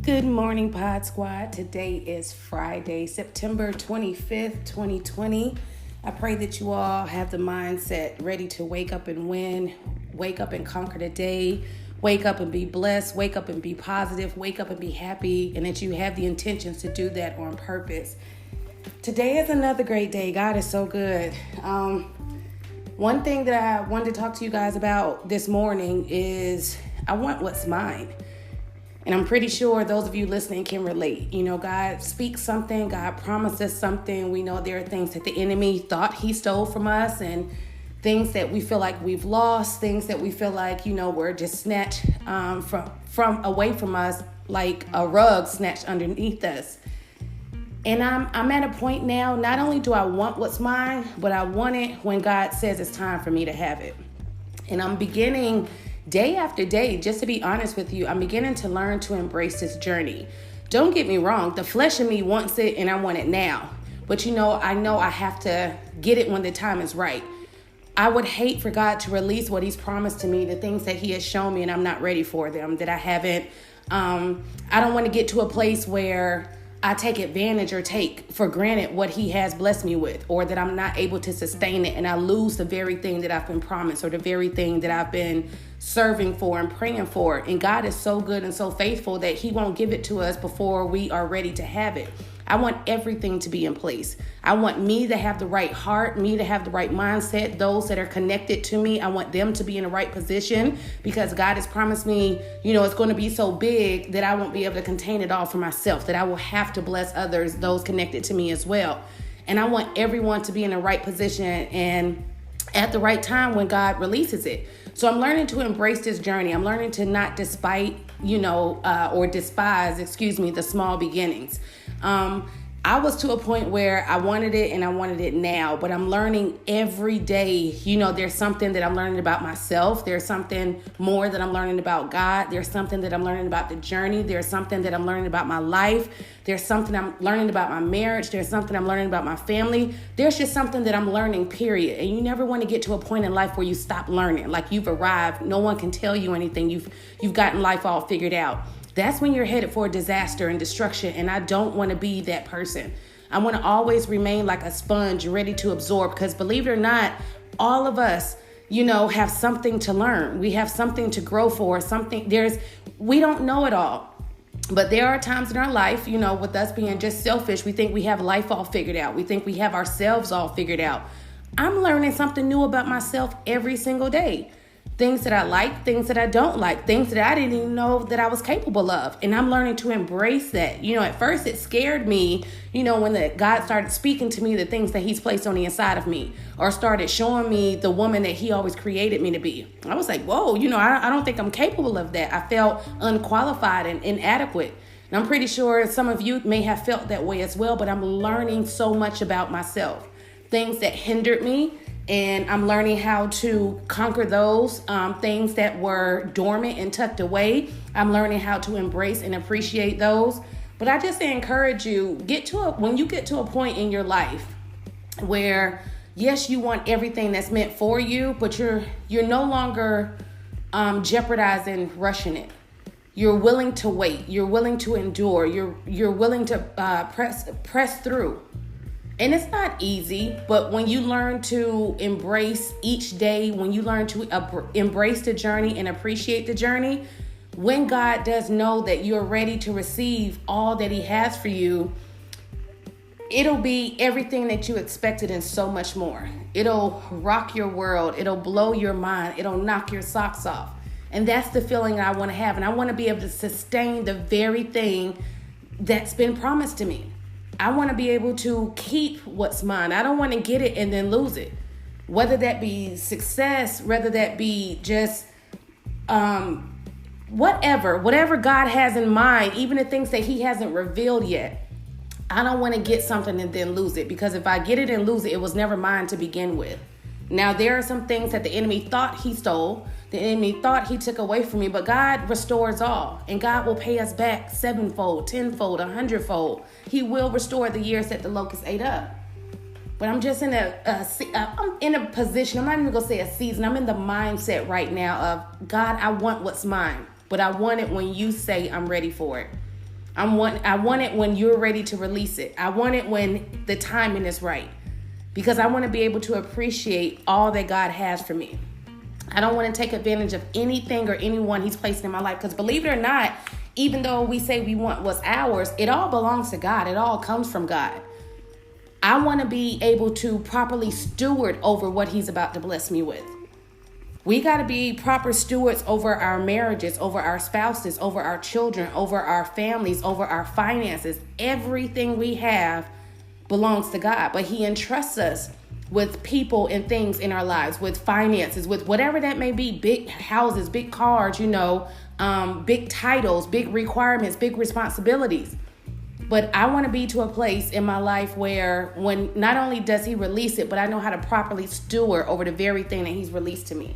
Good morning, Pod Squad. Today is Friday, September 25th, 2020. I pray that you all have the mindset ready to wake up and win, wake up and conquer the day, wake up and be blessed, wake up and be positive, wake up and be happy, and that you have the intentions to do that on purpose. Today is another great day. God is so good. One thing that I wanted to talk to you guys about this morning is I want what's mine. And I'm pretty sure those of you listening can relate. You know, God speaks something, God promises something. We know there are things that the enemy thought he stole from us and things that we feel like we've lost, things that we feel like, were just snatched from away from us like a rug snatched underneath us. And I'm at a point now, not only do I want what's mine, but I want it when God says it's time for me to have it. And I'm beginning day after day, just to be honest with you, I'm beginning to learn to embrace this journey. Don't get me wrong, the flesh in me wants it and I want it now. But I know I have to get it when the time is right. I would hate for God to release what he's promised to me, the things that he has shown me, and I'm not ready for them, that I haven't. I don't want to get to a place where I take advantage or take for granted what he has blessed me with, or that I'm not able to sustain it and I lose the very thing that I've been promised or the very thing that I've been serving for and praying for. And God is so good and so faithful that he won't give it to us before we are ready to have it. I want everything to be in place. I want me to have the right heart, me to have the right mindset. Those that are connected to me, I want them to be in the right position, because God has promised me, it's going to be so big that I won't be able to contain it all for myself, that I will have to bless others, those connected to me as well. And I want everyone to be in the right position and at the right time when God releases it. So I'm learning to embrace this journey. I'm learning to not despise the small beginnings. I was to a point where I wanted it and I wanted it now, but I'm learning every day, there's something that I'm learning about myself. There's something more that I'm learning about God. There's something that I'm learning about the journey. There's something that I'm learning about my life. There's something I'm learning about my marriage. There's something I'm learning about my family. There's just something that I'm learning, period. And you never want to get to a point in life where you stop learning, like you've arrived. No one can tell you anything. You've gotten life all figured out. That's when you're headed for disaster and destruction. And I don't want to be that person. I want to always remain like a sponge, ready to absorb, because believe it or not, all of us, have something to learn. We have something to grow for, we don't know it all. But there are times in our life, with us being just selfish, we think we have life all figured out. We think we have ourselves all figured out. I'm learning something new about myself every single day. Things that I like, things that I don't like, things that I didn't even know that I was capable of. And I'm learning to embrace that. At first it scared me, when God started speaking to me the things that he's placed on the inside of me, or started showing me the woman that he always created me to be. I was like, whoa, I don't think I'm capable of that. I felt unqualified and inadequate. And I'm pretty sure some of you may have felt that way as well, but I'm learning so much about myself. Things that hindered me, and I'm learning how to conquer those things that were dormant and tucked away. I'm learning how to embrace and appreciate those. But I just encourage you, when you get to a point in your life where, yes, you want everything that's meant for you, but you're no longer jeopardizing rushing it. You're willing to wait. You're willing to endure. You're willing to press through. And it's not easy, but when you learn to embrace each day, when you learn to embrace the journey and appreciate the journey, when God does know that you're ready to receive all that he has for you, it'll be everything that you expected and so much more. It'll rock your world. It'll blow your mind. It'll knock your socks off. And that's the feeling I want to have. And I want to be able to sustain the very thing that's been promised to me. I want to be able to keep what's mine. I don't want to get it and then lose it. Whether that be success, whether that be just whatever God has in mind, even the things that he hasn't revealed yet. I don't want to get something and then lose it, because if I get it and lose it, it was never mine to begin with. Now, there are some things that the enemy thought he stole. The enemy thought he took away from me, but God restores all, and God will pay us back sevenfold, tenfold, 100-fold. He will restore the years that the locusts ate up. But I'm just I'm in a position, I'm not even going to say a season. I'm in the mindset right now of, God, I want what's mine, but I want it when you say I'm ready for it. I want it when you're ready to release it. I want it when the timing is right, because I want to be able to appreciate all that God has for me. I don't want to take advantage of anything or anyone he's placed in my life, because believe it or not, even though we say we want what's ours, it all belongs to God. It all comes from God. I want to be able to properly steward over what he's about to bless me with. We got to be proper stewards over our marriages, over our spouses, over our children, over our families, over our finances. Everything we have belongs to God, but he entrusts us with people and things in our lives, with finances, with whatever that may be, big houses, big cars, big titles, big requirements, big responsibilities. But I want to be to a place in my life where when not only does he release it, but I know how to properly steward over the very thing that he's released to me.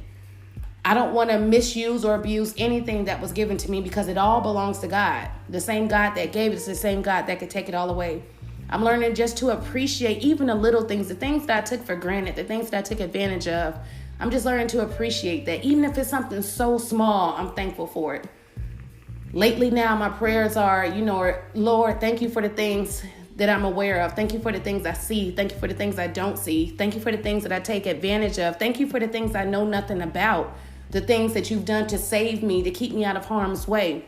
I don't want to misuse or abuse anything that was given to me, because it all belongs to God. The same God that gave it is the same God that could take it all away. I'm learning just to appreciate even the little things, the things that I took for granted, the things that I took advantage of. I'm just learning to appreciate that. Even if it's something so small, I'm thankful for it. Lately now, my prayers are, Lord, thank you for the things that I'm aware of. Thank you for the things I see. Thank you for the things I don't see. Thank you for the things that I take advantage of. Thank you for the things I know nothing about. The things that you've done to save me, to keep me out of harm's way.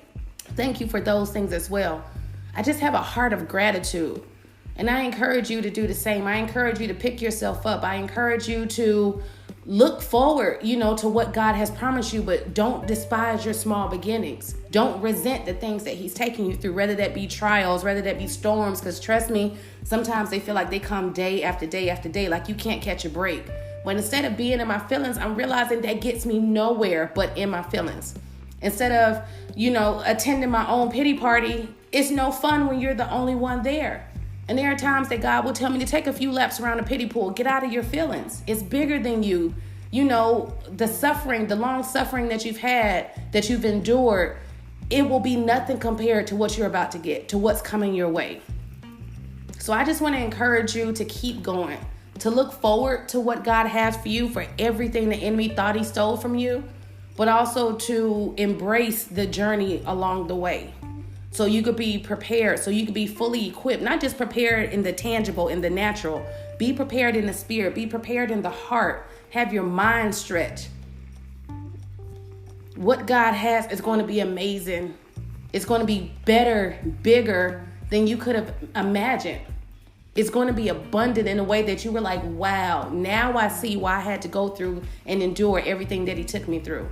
Thank you for those things as well. I just have a heart of gratitude. And I encourage you to do the same. I encourage you to pick yourself up. I encourage you to look forward, to what God has promised you, but don't despise your small beginnings. Don't resent the things that he's taking you through, whether that be trials, whether that be storms, because trust me, sometimes they feel like they come day after day after day, like you can't catch a break. But instead of being in my feelings, I'm realizing that gets me nowhere but in my feelings. Instead of, attending my own pity party, it's no fun when you're the only one there. And there are times that God will tell me to take a few laps around the pity pool. Get out of your feelings. It's bigger than you. The suffering, the long suffering that you've had, that you've endured, it will be nothing compared to what you're about to get, to what's coming your way. So I just want to encourage you to keep going, to look forward to what God has for you, for everything the enemy thought he stole from you, but also to embrace the journey along the way. So you could be prepared, so you could be fully equipped, not just prepared in the tangible, in the natural. Be prepared in the spirit, be prepared in the heart. Have your mind stretched. What God has is going to be amazing. It's going to be better, bigger than you could have imagined. It's going to be abundant in a way that you were like, wow, now I see why I had to go through and endure everything that he took me through.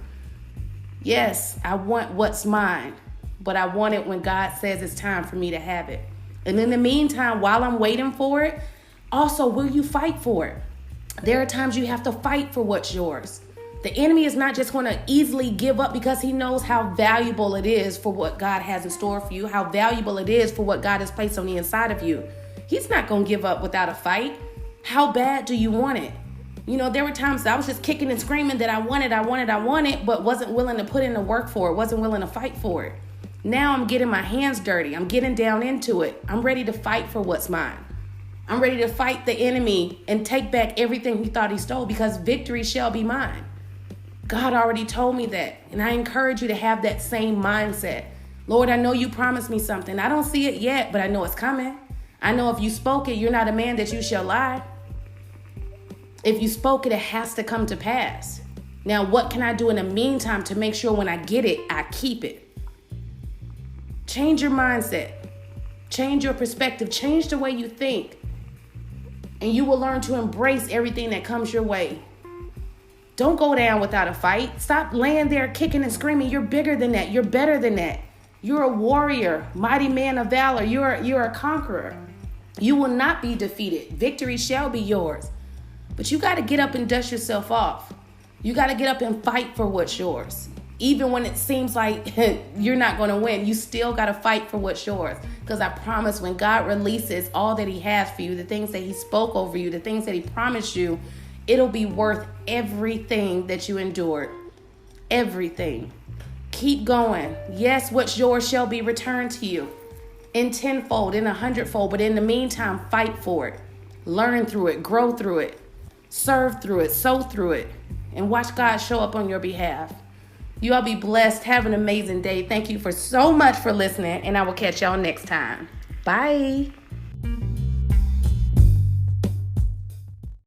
Yes, I want what's mine. But I want it when God says it's time for me to have it. And in the meantime, while I'm waiting for it, also, will you fight for it? There are times you have to fight for what's yours. The enemy is not just going to easily give up, because he knows how valuable it is for what God has in store for you, how valuable it is for what God has placed on the inside of you. He's not going to give up without a fight. How bad do you want it? There were times that I was just kicking and screaming that I wanted, but wasn't willing to put in the work for it, wasn't willing to fight for it. Now I'm getting my hands dirty. I'm getting down into it. I'm ready to fight for what's mine. I'm ready to fight the enemy and take back everything he thought he stole, because victory shall be mine. God already told me that. And I encourage you to have that same mindset. Lord, I know you promised me something. I don't see it yet, but I know it's coming. I know if you spoke it, you're not a man that you shall lie. If you spoke it, it has to come to pass. Now, what can I do in the meantime to make sure when I get it, I keep it? Change your mindset, change your perspective, change the way you think, and you will learn to embrace everything that comes your way. Don't go down without a fight. Stop laying there kicking and screaming. You're bigger than that. You're better than that. You're a warrior, mighty man of valor. You're a conqueror. You will not be defeated. Victory shall be yours. But you got to get up and dust yourself off. You got to get up and fight for what's yours. Even when it seems like you're not going to win, you still got to fight for what's yours. Because I promise, when God releases all that he has for you, the things that he spoke over you, the things that he promised you, it'll be worth everything that you endured. Everything. Keep going. Yes, what's yours shall be returned to you in tenfold, in 100-fold. But in the meantime, fight for it. Learn through it. Grow through it. Serve through it. Sow through it. And watch God show up on your behalf. You all be blessed. Have an amazing day. Thank you for so much for listening, and I will catch y'all next time. Bye.